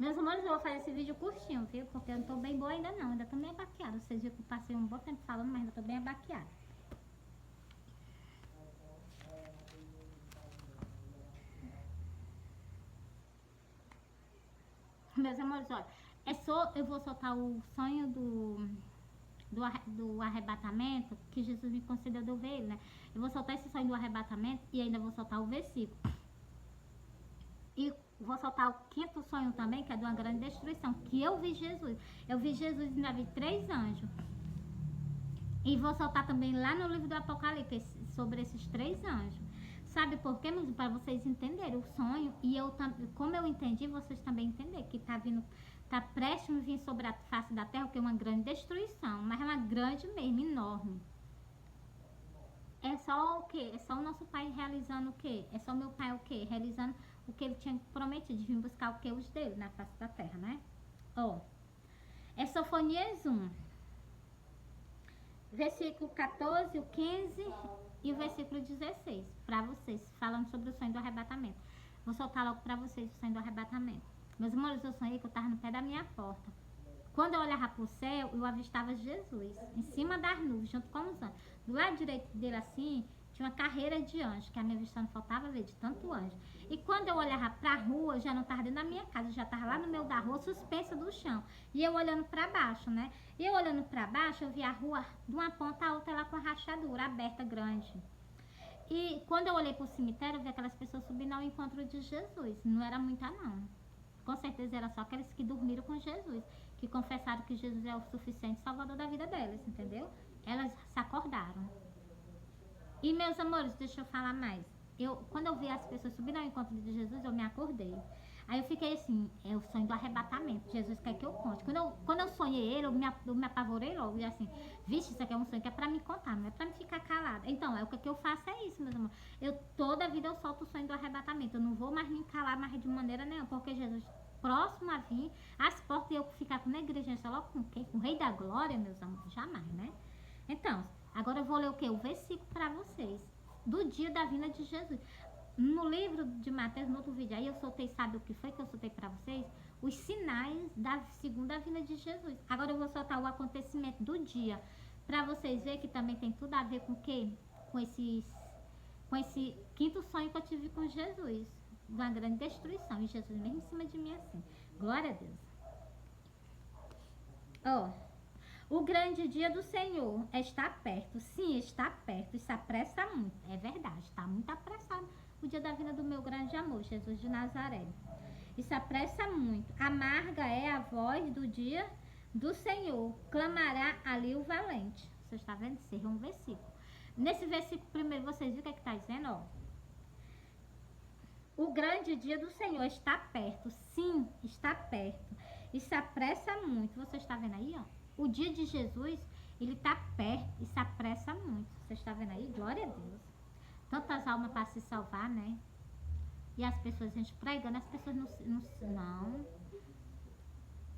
Meus amores, eu vou fazer esse vídeo curtinho, viu? Porque eu não tô bem boa ainda não, ainda tô meio abaqueada. Vocês viram que eu passei um bom tempo falando, mas ainda tô bem abaqueada. Meus amores, olha, eu vou soltar o sonho do arrebatamento, que Jesus me concedeu de eu ver ele, né? Eu vou soltar esse sonho do arrebatamento e ainda vou soltar o versículo. E vou soltar o quinto sonho também, que é de uma grande destruição, que eu vi Jesus. Eu vi Jesus e ainda vi 3 anjos. E vou soltar também lá no livro do Apocalipse sobre esses 3 anjos. Sabe por quê, meus? Para vocês entenderem o sonho. E eu, como eu entendi, vocês também entenderem que tá prestes a vir sobre a face da terra, que é uma grande destruição. Mas é uma grande mesmo, enorme. É só o quê? É só o nosso pai realizando o quê? É só meu pai o quê? Realizando o que ele tinha prometido, de vir buscar o que? Os dele na face da terra, né? Ó, é Sofonias 1, versículo 14, o 15 e o versículo 16, para vocês, falando sobre o sonho do arrebatamento. Vou soltar logo para vocês o sonho do arrebatamento. Meus amores, eu sonhei que eu estava no pé da minha porta. Quando eu olhava para o céu, eu avistava Jesus em cima das nuvens, junto com os anjos. Do lado direito dele, assim, tinha uma carreira de anjos, que a minha vista não faltava ver de tanto anjo. E quando eu olhava para a rua, eu já não estava dentro da minha casa, eu já estava lá no meio da rua, suspensa do chão. E eu olhando para baixo, né? E eu olhando para baixo, eu vi a rua de uma ponta a outra lá com a rachadura aberta, grande. E quando eu olhei para o cemitério, eu vi aquelas pessoas subindo ao encontro de Jesus. Não era muita, não. Com certeza era só aqueles que dormiram com Jesus, que confessaram que Jesus é o suficiente salvador da vida delas, entendeu? Elas se acordaram. E, meus amores, deixa eu falar mais. Quando eu vi as pessoas subindo ao encontro de Jesus, eu me acordei. Aí eu fiquei assim, é o sonho do arrebatamento. Jesus quer que eu conte. Quando eu sonhei ele, eu me apavorei logo. E assim, vixe, isso aqui é um sonho que é pra me contar, não é pra me ficar calada. Então, o que eu faço é isso, meus amores. Toda a vida eu solto o sonho do arrebatamento. Eu não vou mais me calar mais de maneira nenhuma, porque Jesus próximo a vir, as portas e eu ficar com negligência logo com quem? Com o Rei da Glória, meus amores, jamais, né? Então, agora eu vou ler o que? O versículo para vocês, do dia da vinda de Jesus. No livro de Mateus, no outro vídeo aí, eu soltei, sabe o que foi que eu soltei para vocês? Os sinais da segunda vinda de Jesus. Agora eu vou soltar o acontecimento do dia, para vocês verem que também tem tudo a ver com o quê? Com esse quinto sonho que eu tive com Jesus. Uma grande destruição. E Jesus mesmo em cima de mim assim. Glória a Deus. Ó. O grande dia do Senhor está perto. Sim, está perto. E se apressa muito. É verdade, está muito apressado o dia da vinda do meu grande amor, Jesus de Nazaré. E se apressa muito. Amarga é a voz do dia do Senhor. Clamará ali o valente. Você está vendo? Esse é um versículo. Nesse versículo primeiro, vocês viram o que está dizendo? Ó. O grande dia do Senhor está perto. Sim, está perto. E se apressa muito. Você está vendo aí, ó? O dia de Jesus, ele está perto e se apressa muito. Você está vendo aí? Glória a Deus. Tantas almas para se salvar, né? E as pessoas, a gente pregando, as pessoas não.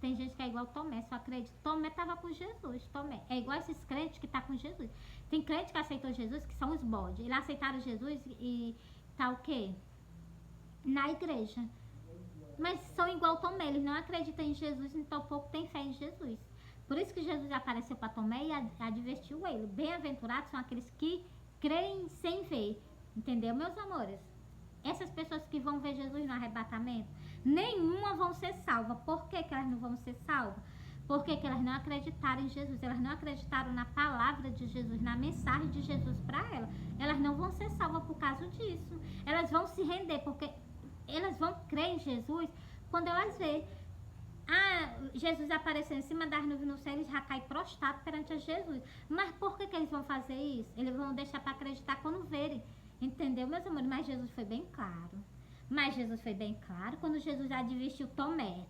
Tem gente que é igual Tomé, só acredita. Tomé estava com Jesus. Tomé é igual esses crentes que tá com Jesus. Tem crente que aceitou Jesus, que são os bodes. Eles aceitaram Jesus e tá o quê? Na igreja. Mas são igual Tomé, eles não acreditam em Jesus, então pouco tem fé em Jesus. Por isso que Jesus apareceu para Tomé e advertiu ele. Bem-aventurados são aqueles que creem sem ver. Entendeu, meus amores? Essas pessoas que vão ver Jesus no arrebatamento, nenhuma vão ser salvas. Por que elas não vão ser salvas? Porque elas não acreditaram em Jesus. Elas não acreditaram na palavra de Jesus, na mensagem de Jesus para elas. Elas não vão ser salvas por causa disso. Elas vão se render, porque elas vão crer em Jesus quando elas veem. Jesus apareceu em cima das nuvens no céu, eles já caem prostrados perante a Jesus. Mas por que eles vão fazer isso? Eles vão deixar para acreditar quando verem. Entendeu, meus amores? Mas Jesus foi bem claro. Quando Jesus advertiu Tomé.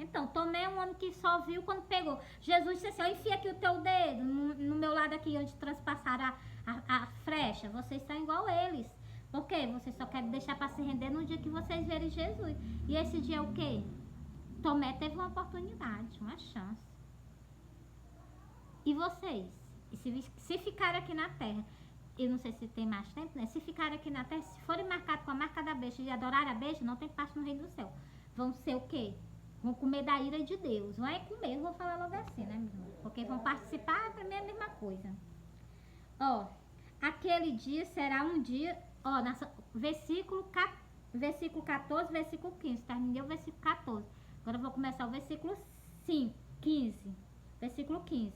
Então, Tomé é um homem que só viu quando pegou. Jesus disse assim, ó, enfia aqui o teu dedo no meu lado aqui, onde traspassaram a flecha. Vocês são igual eles. Por quê? Vocês só querem deixar para se render no dia que vocês verem Jesus. E esse dia é o quê? Tomé teve uma oportunidade, uma chance. E vocês? Se ficarem aqui na terra, eu não sei se tem mais tempo, né? Se ficarem aqui na terra, se forem marcados com a marca da besta e adorarem a besta, não tem parte no reino do céu. vão ser o quê? Vão comer da ira de Deus. Não é comer, vou falar logo assim, né, meu irmão? Porque vão participar, pra mim é a mesma coisa. Ó, aquele dia será um dia, ó, versículo 14, versículo 15. Terminei o versículo 14. Agora eu vou começar o versículo 15. Versículo 15.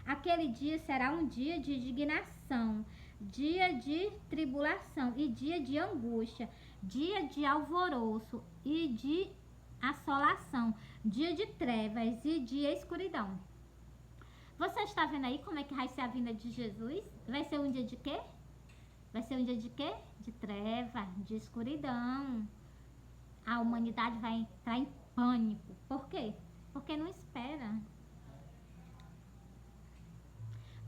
Aquele dia será um dia de indignação, dia de tribulação e dia de angústia, dia de alvoroço e de assolação, dia de trevas e de escuridão. Você está vendo aí como é que vai ser a vinda de Jesus? Vai ser um dia de quê? Vai ser um dia de quê? De treva, de escuridão. A humanidade vai entrar em pânico. Por quê? Porque não espera.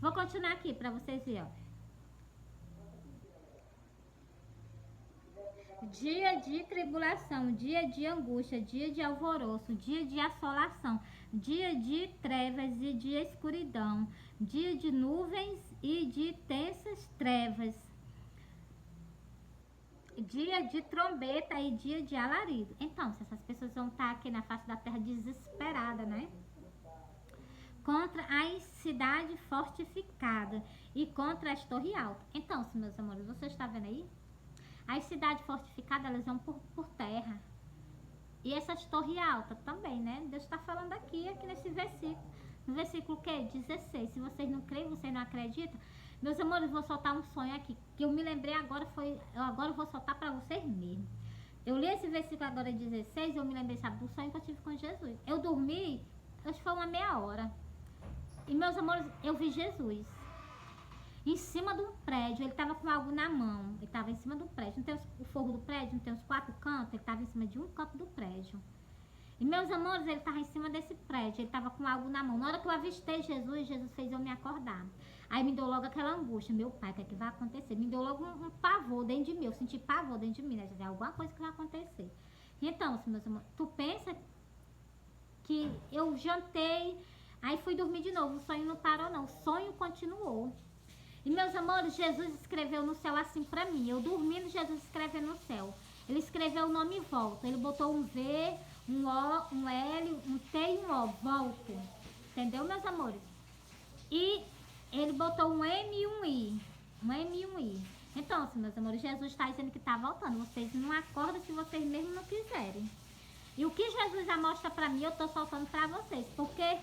Vou continuar aqui para vocês verem, ó. Dia de tribulação, dia de angústia, dia de alvoroço, dia de assolação, dia de trevas e de escuridão, dia de nuvens e de tensas trevas, dia de trombeta e dia de alarido. Então, se essas pessoas vão estar aqui na face da terra desesperada, né? Contra a cidade fortificada e contra as torres altas. Então, meus amores, você está vendo aí? As cidades fortificadas, elas vão por terra. E essas torres altas também, né? Deus está falando aqui nesse versículo. No versículo o quê? 16. Se vocês não creem, vocês não acreditam. Meus amores, eu vou soltar um sonho aqui. Que eu me lembrei agora, agora eu vou soltar para vocês mesmo. Eu li esse versículo agora 16, eu me lembrei, sabe, do sonho que eu tive com Jesus. Eu dormi, acho que foi uma meia hora. E, meus amores, eu vi Jesus em cima de um prédio. Ele estava com algo na mão. Ele estava em cima do prédio. Não tem o forro do prédio, não tem os 4 cantos. Ele estava em cima de um canto do prédio. E, meus amores, ele estava em cima desse prédio. Ele estava com algo na mão. Na hora que eu avistei Jesus, Jesus fez eu me acordar. Aí me deu logo aquela angústia. Meu pai, o que é que vai acontecer? Me deu logo um pavor dentro de mim. Eu senti pavor dentro de mim, né? Já alguma coisa que vai acontecer. Então, meus amores, tu pensa que eu jantei, aí fui dormir de novo. O sonho não parou, não. O sonho continuou. E, meus amores, Jesus escreveu no céu assim pra mim. Eu dormindo, Jesus escreveu no céu. Ele escreveu o nome Volta. Ele botou um V, um O, um L, um T e um O. Volta. Entendeu, meus amores? E ele botou um M e um I. Um M e um I. Então, meus amores, Jesus está dizendo que está voltando. Vocês não acordam se vocês mesmo não quiserem. E o que Jesus já mostra pra mim, eu tô soltando pra vocês. Porque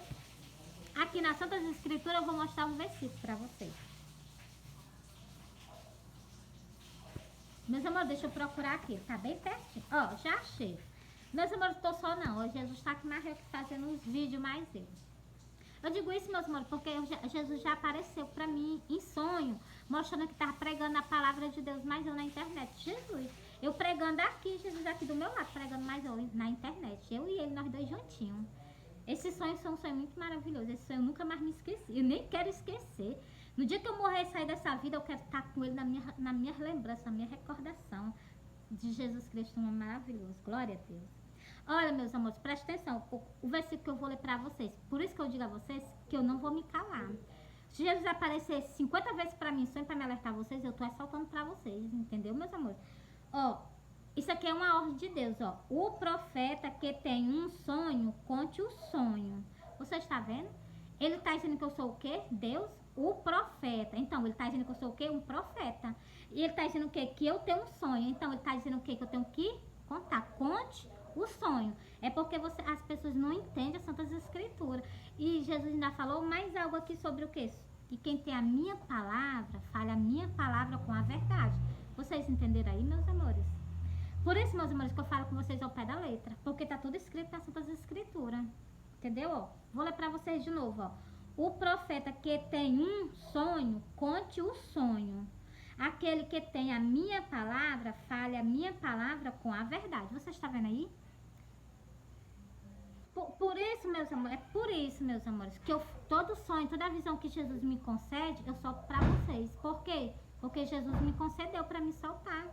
aqui nas Santas Escrituras eu vou mostrar um versículo pra vocês. Meus amores, deixa eu procurar aqui. Tá bem pertinho. Ó, já achei. Meus amores, tô só não. Hoje Jesus tá aqui mais eu fazendo uns vídeos mais eu. Eu digo isso, meus amores, porque Jesus já apareceu pra mim em sonho, mostrando que tava pregando a palavra de Deus, mais eu na internet. Jesus. Eu pregando aqui, Jesus aqui do meu lado, pregando mais eu na internet. Eu e ele, nós dois juntinhos. Esse sonho foi um sonho muito maravilhoso. Esse sonho eu nunca mais me esqueci. Eu nem quero esquecer. No dia que eu morrer e sair dessa vida, eu quero estar com ele na minha lembrança, na minha recordação de Jesus Cristo, um maravilhoso. Glória a Deus. Olha, meus amores, preste atenção. O versículo que eu vou ler pra vocês. Por isso que eu digo a vocês que eu não vou me calar. Se Jesus aparecer 50 vezes pra mim, sonho pra me alertar vocês, eu tô assaltando pra vocês. Entendeu, meus amores? Ó, isso aqui é uma ordem de Deus, ó. O profeta que tem um sonho, conte o sonho. Você está vendo? Ele tá dizendo que eu sou o quê? Deus? O profeta. Então, ele tá dizendo que eu sou o quê? Um profeta. E ele tá dizendo o quê? Que eu tenho um sonho. Então, ele tá dizendo o quê? Que eu tenho que contar. Conte o sonho. É porque as pessoas não entendem as Santas Escrituras. E Jesus ainda falou mais algo aqui sobre o quê? Que quem tem a minha palavra, fale a minha palavra com a verdade. Vocês entenderam aí, meus amores? Por isso, meus amores, que eu falo com vocês ao pé da letra. Porque tá tudo escrito nas Santas Escrituras. Entendeu? Ó, vou ler pra vocês de novo, ó. O profeta que tem um sonho, conte o sonho. Aquele que tem a minha palavra, fale a minha palavra com a verdade. Você está vendo aí? Por isso, meus amores, é por isso, meus amores, que todo sonho, toda visão que Jesus me concede, eu solto pra vocês. Por quê? Porque Jesus me concedeu pra me soltar.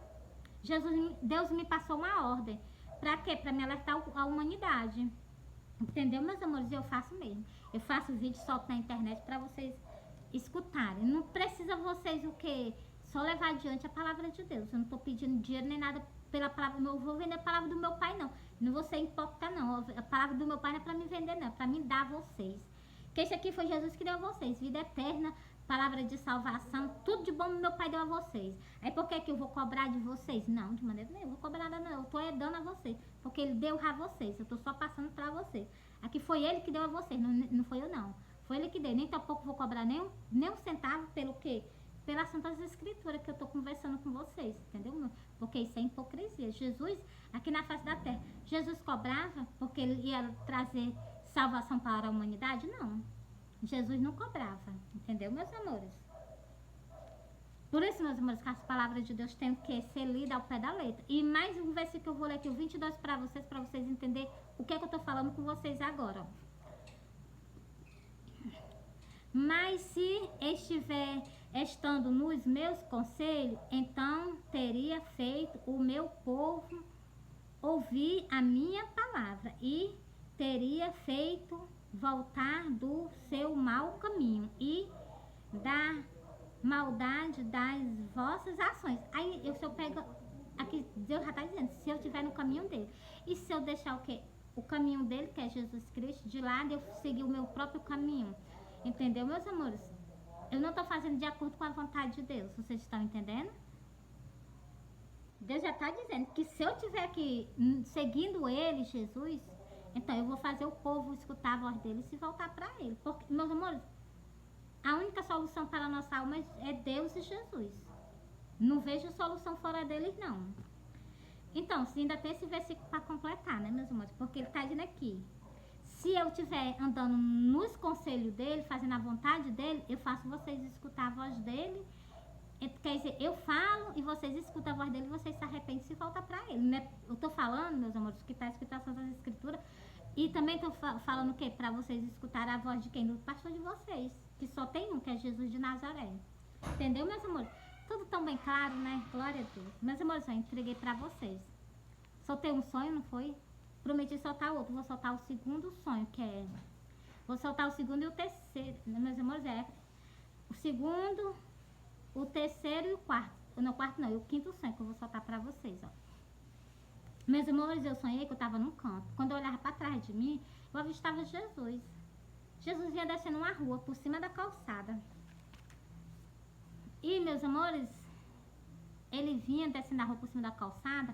Deus me passou uma ordem. Pra quê? Pra me alertar a humanidade. Entendeu, meus amores? Eu faço mesmo. Eu faço vídeo, solto na internet pra vocês escutarem. Não precisa vocês o quê? Só levar adiante a palavra de Deus. Eu não tô pedindo dinheiro nem nada pela palavra, não vou vender a palavra do meu pai, não. Não vou ser hipócrita, não. A palavra do meu pai não é para me vender, não. É para me dar a vocês. Porque isso aqui foi Jesus que deu a vocês. Vida eterna, palavra de salvação, tudo de bom meu pai deu a vocês. Aí por que eu vou cobrar de vocês? Não, de maneira nenhuma, eu vou cobrar nada, não. Eu tô dando a vocês. Porque ele deu a vocês. Eu tô só passando para vocês. Aqui foi ele que deu a vocês, não foi eu, não. Foi ele que deu. Nem tampouco vou cobrar nem um centavo pelo quê? Pelas Santas Escrituras que eu tô conversando com vocês, entendeu? Porque isso é hipocrisia. Jesus, aqui na face da terra, Jesus cobrava porque ele ia trazer salvação para a humanidade? Não. Jesus não cobrava, entendeu, meus amores? Por isso, meus amores, que as palavras de Deus têm que ser lidas ao pé da letra. E mais um versículo que eu vou ler aqui, o 22 para vocês entenderem o que é que eu tô falando com vocês agora, ó. Mas se estiver estando nos meus conselhos, então teria feito o meu povo ouvir a minha palavra e teria feito voltar do seu mau caminho e da maldade das vossas ações. Aí, se eu pego, aqui Deus já está dizendo, se eu estiver no caminho dele. E se eu deixar o quê? O caminho dele, que é Jesus Cristo, de lado, eu seguir o meu próprio caminho. Entendeu, meus amores? Eu não estou fazendo de acordo com a vontade de Deus. Vocês estão entendendo? Deus já está dizendo que se eu estiver aqui seguindo ele, Jesus, então eu vou fazer o povo escutar a voz dele e se voltar para ele. Porque, meus amores, a única solução para a nossa alma é Deus e Jesus. Não vejo solução fora deles, não. Então, se ainda tem esse versículo para completar, né, meus amores? Porque ele está dizendo aqui. Se eu estiver andando nos conselhos dele, fazendo a vontade dele, eu faço vocês escutar a voz dele. Quer dizer, eu falo e vocês escutam a voz dele e vocês se arrependem e se voltam para ele. Né? Eu estou falando, meus amores, que está escrito nas Santas Escrituras. E também estou falando o quê? Para vocês escutarem a voz de quem? Do pastor de vocês. Que só tem um, que é Jesus de Nazaré. Entendeu, meus amores? Tudo tão bem claro, né? Glória a Deus. Meus amores, eu entreguei para vocês. Soltei um sonho, não foi? Prometi soltar outro. Vou soltar o segundo sonho, que é... Vou soltar o segundo e o terceiro. Meus amores, é... O segundo, o terceiro e o quarto. Não, o quarto não, e o quinto sonho que eu vou soltar pra vocês, ó. Meus amores, eu sonhei que eu tava num canto. Quando eu olhava pra trás de mim, eu avistava Jesus. Jesus vinha descendo uma rua, por cima da calçada. E, meus amores, ele vinha descendo a rua por cima da calçada.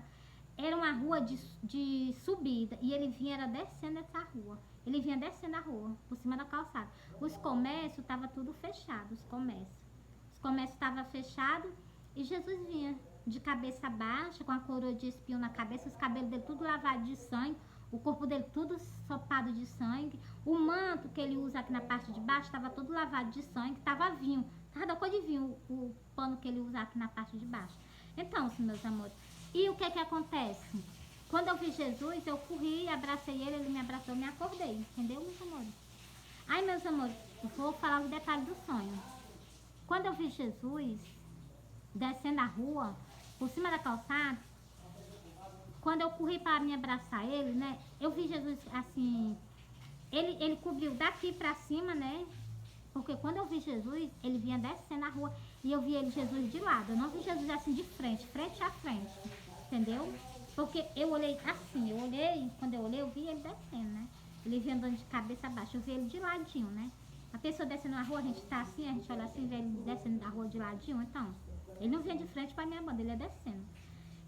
Era uma rua de subida e ele vinha era descendo essa rua. Ele vinha descendo a rua, por cima da calçada. Os comércios estavam tudo fechados, os comércios estavam fechados e Jesus vinha de cabeça baixa, com a coroa de espinho na cabeça, os cabelos dele tudo lavado de sangue, o corpo dele tudo ensopado de sangue. O manto que ele usa aqui na parte de baixo estava todo lavado de sangue, estava vinho, estava da cor de vinho o pano que ele usa aqui na parte de baixo. Então, meus amores, e o que acontece? Quando eu vi Jesus, eu corri, abracei ele, ele me abraçou, me acordei, entendeu, meus amores? Aí, meus amores, vou falar o detalhe do sonho. Quando eu vi Jesus descendo a rua, por cima da calçada, quando eu corri para me abraçar ele, né, eu vi Jesus assim, ele cobriu daqui para cima, né, porque quando eu vi Jesus, ele vinha descendo a rua e eu vi ele, Jesus, de lado. Eu não vi Jesus assim de frente, frente a frente, entendeu? Porque eu olhei assim, quando eu olhei, eu vi ele descendo, né? Ele vinha andando de cabeça baixa, eu vi ele de ladinho, né? A pessoa descendo na rua, a gente tá assim, a gente olha assim, vê ele descendo da rua de ladinho, então, ele não vinha de frente para minha banda, ele ia descendo.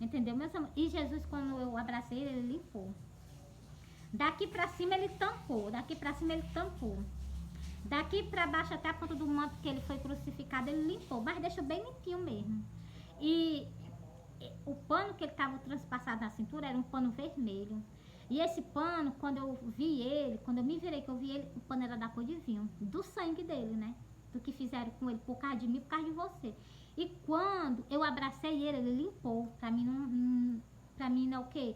Entendeu, meus amores? E Jesus, quando eu abracei ele, ele limpou. Daqui pra cima ele tampou, daqui pra cima ele tampou. Daqui pra baixo até a ponta do manto que ele foi crucificado, ele limpou, mas deixou bem limpinho mesmo. E o pano que ele estava transpassado na cintura era um pano vermelho. E esse pano, quando eu vi ele, quando eu me virei que eu vi ele, o pano era da cor de vinho, do sangue dele, né? Do que fizeram com ele, por causa de mim, por causa de você. E quando eu abracei ele, ele limpou. Pra mim não é o quê?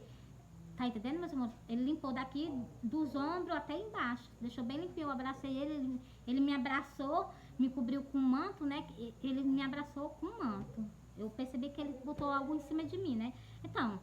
Tá entendendo, meus amores? Ele limpou daqui dos ombros até embaixo. Deixou bem limpinho. Eu abracei ele me abraçou, me cobriu com um manto, né? Ele me abraçou com um manto. Eu percebi que ele botou algo em cima de mim, né? Então,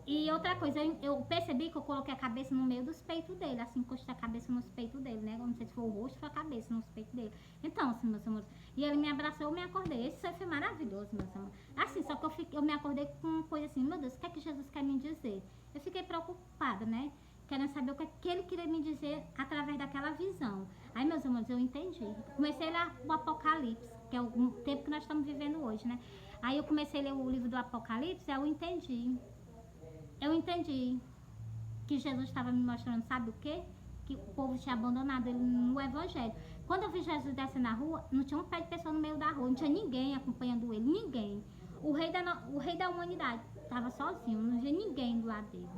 E outra coisa, eu percebi que eu coloquei a cabeça no meio dos peitos dele, assim, encostei a cabeça nos peitos dele, né? Eu não sei se foi o rosto ou foi a cabeça nos peitos dele. Então, assim, meus amores, e ele me abraçou, eu me acordei. Esse sonho foi maravilhoso, meus amores. Assim, só que eu me acordei com uma coisa assim, meu Deus, o que é que Jesus quer me dizer? Eu fiquei preocupada, né? Querendo saber o que ele queria me dizer através daquela visão. Aí, meus amores, eu entendi. Comecei a ler o Apocalipse, que é o tempo que nós estamos vivendo hoje, né? Aí eu comecei a ler o livro do Apocalipse, aí eu entendi. Eu entendi que Jesus estava me mostrando, sabe o quê? Que o povo tinha abandonado ele no evangelho. Quando eu vi Jesus descer na rua, não tinha um pé de pessoa no meio da rua, não tinha ninguém acompanhando ele, ninguém. O rei da humanidade estava sozinho, não tinha ninguém do lado dele.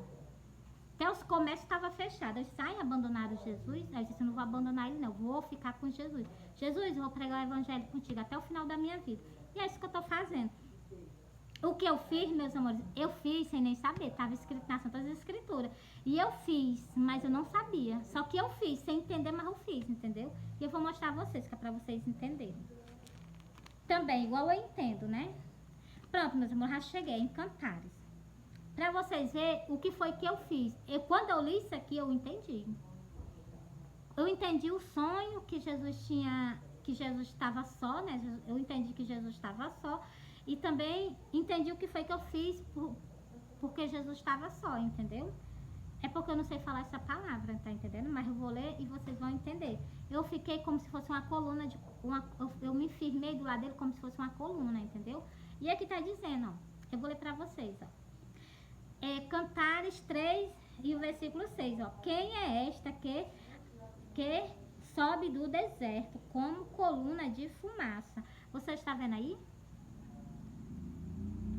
Até os comércios estavam fechados. Eles saem, abandonaram Jesus. Aí eu disse, eu não vou abandonar ele não, vou ficar com Jesus. Jesus, eu vou pregar o evangelho contigo até o final da minha vida. E é isso que eu estou fazendo. O que eu fiz, meus amores, eu fiz sem nem saber, estava escrito nas Santas Escrituras. E eu fiz, mas eu não sabia. Só que eu fiz, sem entender, mas eu fiz, entendeu? E eu vou mostrar a vocês, que é para vocês entenderem. Também, igual eu entendo, né? Pronto, meus amores, já cheguei em Cantares. Para vocês verem o que foi que eu fiz. Quando eu li isso aqui, eu entendi. Eu entendi o sonho que Jesus tinha, que Jesus estava só, né? Eu entendi que Jesus estava só. E também entendi o que foi que eu fiz porque Jesus estava só, entendeu? É porque eu não sei falar essa palavra, tá entendendo? Mas eu vou ler e vocês vão entender. Eu fiquei como se fosse uma coluna de... eu me firmei do lado dele como se fosse uma coluna, entendeu? E aqui tá dizendo, ó. Eu vou ler pra vocês, ó. Cantares 3 e o versículo 6, ó. Quem é esta que sobe do deserto como coluna de fumaça? Você está vendo aí?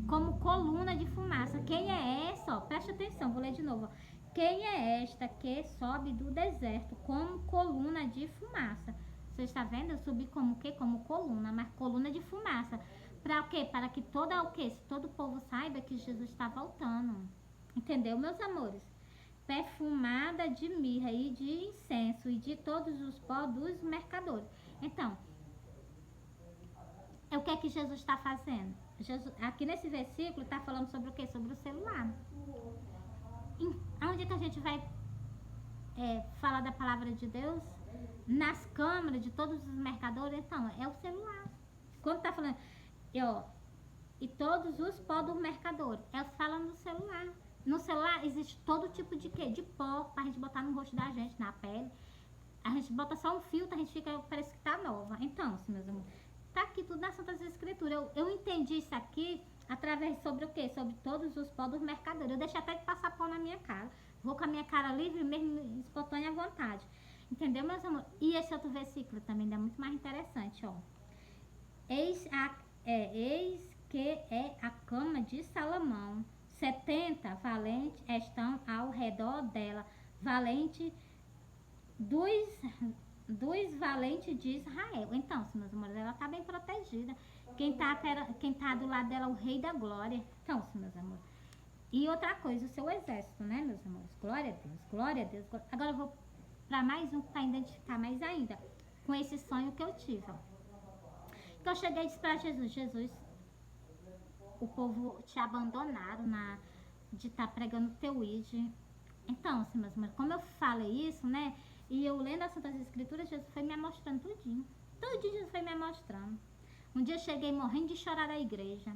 Como coluna de fumaça. Quem é essa? Ó, preste atenção, vou ler de novo. Ó. Quem é esta que sobe do deserto como coluna de fumaça? Você está vendo? Eu subi como o quê? Como coluna, mas coluna de fumaça. Para o quê? Para que todo o povo saiba que Jesus está voltando. Entendeu, meus amores? Perfumada de mirra e de incenso e de todos os pó dos mercadores. Então, o que é que Jesus está fazendo? Jesus, aqui nesse versículo está falando sobre o quê? Sobre o celular. Onde é que a gente vai falar da palavra de Deus? Nas câmeras de todos os mercadores. Então, é o celular. Quando está falando, e todos os pó do mercador, falando do celular. No celular existe todo tipo de quê? De pó para a gente botar no rosto da gente, na pele. A gente bota só um filtro, a gente fica, parece que tá nova. Então, meus amores, tá aqui tudo nas Santas Escrituras. Eu entendi isso aqui através sobre o quê? Sobre todos os pó dos mercadores. Eu deixei até de passar pó na minha cara. Vou com a minha cara livre, mesmo espontânea à vontade. Entendeu, meus amores? E esse outro versículo também é muito mais interessante, ó. Eis que é a cama de Salomão. 70 valentes estão ao redor dela. Valente dos valentes de Israel. Então, meus amores, ela está bem protegida. Quem tá do lado dela é o Rei da Glória. Então, meus amores. E outra coisa, o seu exército, né, meus amores? Glória a Deus, glória a Deus. Agora eu vou para mais um para identificar mais ainda com esse sonho que eu tive. Ó. Então, eu cheguei e disse para Jesus, Jesus, o povo te abandonaram de estar pregando o teu id. Então, meus amores, como eu falei isso, né? E eu lendo as Santas Escrituras, Jesus foi me mostrando tudinho. Tudinho Jesus foi me mostrando. Um dia eu cheguei morrendo de chorar da igreja.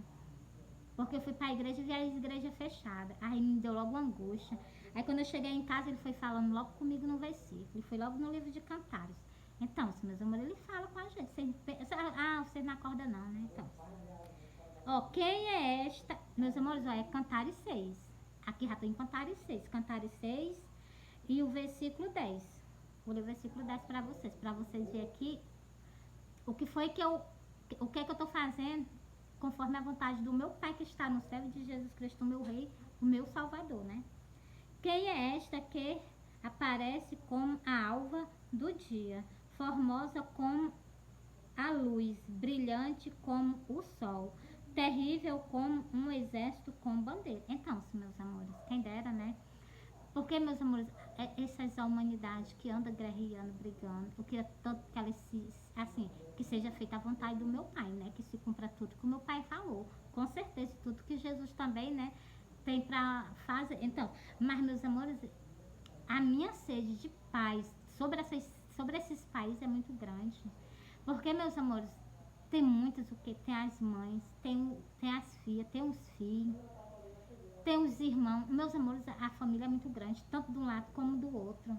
Porque eu fui para a igreja e vi a igreja fechada. Aí me deu logo uma angústia. Aí quando eu cheguei em casa, ele foi falando logo comigo no versículo. Ele foi logo no livro de Cantares. Então, meus amores, ele fala com a gente. Vocês não acordam não, né? Então. Ó, quem é esta? Meus amores, ó, é Cantares 6. Aqui já estou em Cantares 6. Cantares 6 e o versículo 10. Vou ler o versículo 10 para vocês verem aqui o que foi que o que é que eu estou fazendo conforme a vontade do meu Pai que está no céu e de Jesus Cristo, o meu Rei, o meu Salvador, né? Quem é esta que aparece como a alva do dia, formosa como a luz, brilhante como o sol, terrível como um exército com bandeira. Então, meus amores, quem dera, né? Porque, meus amores, essa humanidade que anda guerreando, brigando, eu queria tanto que ela que seja feita a vontade do meu Pai, né? Que se cumpra tudo que o meu Pai falou. Com certeza, tudo que Jesus também, né? tem pra fazer. Então, mas meus amores, a minha sede de paz sobre esses pais é muito grande. Porque, meus amores, tem muitas o que? Tem as mães, tem as filhas, tem os filhos, tem os irmãos. Meus amores, a família é muito grande, tanto de um lado como do outro.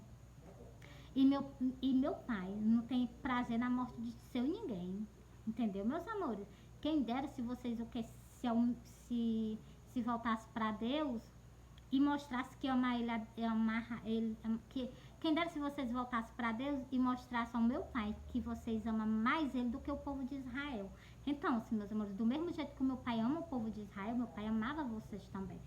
E meu, e meu pai não tem prazer na morte de seu ninguém. Entendeu, meus amores? Quem dera se vocês o que? Se voltasse para Deus e mostrasse que ama ele, que quem dera se vocês voltassem para Deus e mostrassem ao meu pai que vocês amam mais ele do que o povo de Israel. Então, assim, meus amores, do mesmo jeito que o meu pai ama o povo de Israel, meu pai amava vocês também.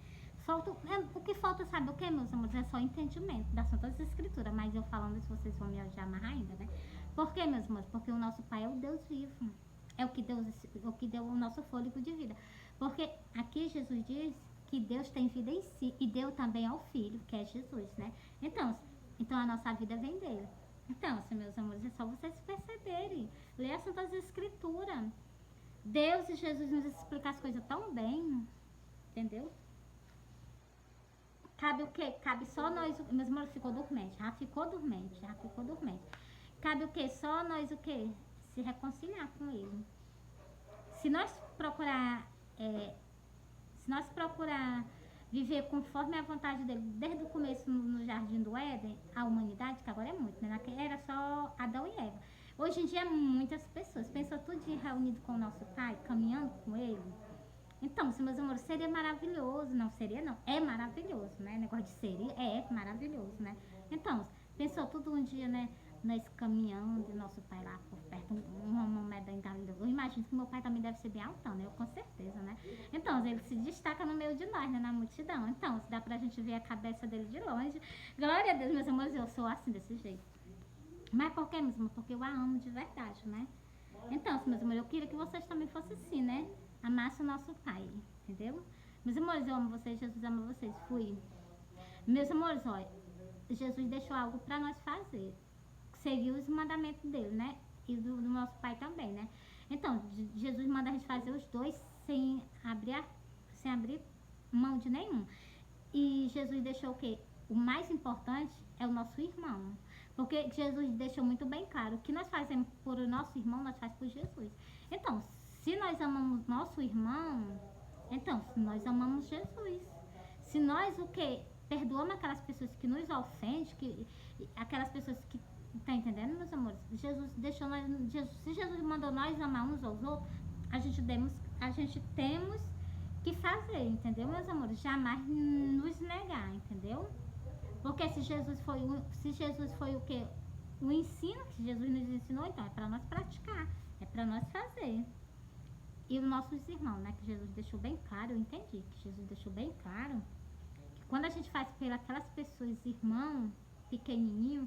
O que falta, sabe o que, meus amores? É só entendimento das Santas Escrituras. Mas eu falando isso, vocês vão me amarrar ainda, né? Por quê, meus amores? Porque o nosso pai é o Deus vivo. É o que deu o nosso fôlego de vida. Porque aqui Jesus diz que Deus tem vida em si e deu também ao Filho, que é Jesus, né? Então a nossa vida vem dele. Então, assim, meus amores, é só vocês perceberem. Ler as Santas Escrituras. Deus e Jesus nos explicam as coisas tão bem, entendeu? Cabe o quê? Cabe só nós, meus amores, ficou dormente, já ficou dormente. Cabe o quê? Só nós o quê? Se reconciliar com ele. Se nós procurar, se nós procurar viver conforme a vontade dele, desde o começo no Jardim do Éden, a humanidade, que agora é muito, né? Era só Adão e Eva. Hoje em dia, muitas pessoas pensam tudo reunido com o nosso Pai, caminhando com ele. Então, se meus amores, seria maravilhoso. Não seria, não. É maravilhoso, né? Negócio de seria, é maravilhoso, né? Então, pensou tudo um dia, né? Nós caminhando, e nosso pai lá por perto, uma medalha. Eu imagino que meu pai também deve ser bem altão, né? Eu com certeza, né? Então, ele se destaca no meio de nós, né? Na multidão. Então, se dá pra gente ver a cabeça dele de longe. Glória a Deus, meus amores, eu sou assim, desse jeito. Mas por quê, meus amores? Porque eu a amo de verdade, né? Então, meus amores, eu queria que vocês também fossem assim, né? Amasse o nosso Pai, entendeu? Meus amores, eu amo vocês, Jesus ama vocês. Fui. Meus amores, olha, Jesus deixou algo pra nós fazer. Seguir os mandamentos dele, né? E do nosso Pai também, né? Então, Jesus manda a gente fazer os dois sem abrir mão de nenhum. E Jesus deixou o quê? O mais importante é o nosso irmão. Porque Jesus deixou muito bem claro, o que nós fazemos por o nosso irmão, nós fazemos por Jesus. Então, se nós amamos nosso irmão, então, se nós amamos Jesus. Se nós o quê? Perdoamos aquelas pessoas que nos ofendem, aquelas pessoas que... Tá entendendo, meus amores? Jesus deixou nós... se Jesus mandou nós amar uns aos outros, a gente temos que fazer, entendeu, meus amores? Jamais nos negar, entendeu? Porque se Jesus foi o quê? O ensino que Jesus nos ensinou, então é para nós praticar, é para nós fazer. E os nossos irmãos, né? Que Jesus deixou bem claro, eu entendi que Jesus deixou bem claro que quando a gente faz pelas pessoas, irmão, pequenininho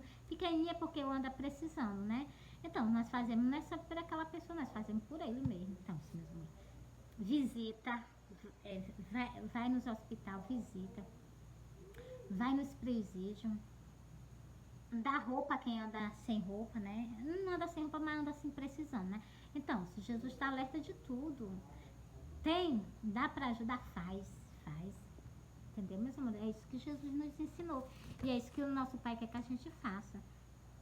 é porque eu ando precisando, né? Então, nós fazemos não é só por aquela pessoa, nós fazemos por ele mesmo. Então, meus amores, visita, vai nos hospitais, visita, vai nos presídios, dá roupa a quem anda sem roupa, né? Não anda sem roupa, mas anda assim precisando, né? Então, se Jesus está alerta de tudo, dá para ajudar, faz. Entendeu, meus amores? É isso que Jesus nos ensinou. E é isso que o nosso Pai quer que a gente faça.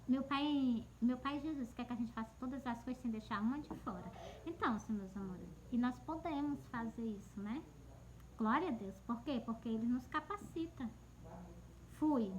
Meu pai Jesus quer que a gente faça todas as coisas sem deixar uma de fora. Então, meus amores, e nós podemos fazer isso, né? Glória a Deus. Por quê? Porque Ele nos capacita. Fui.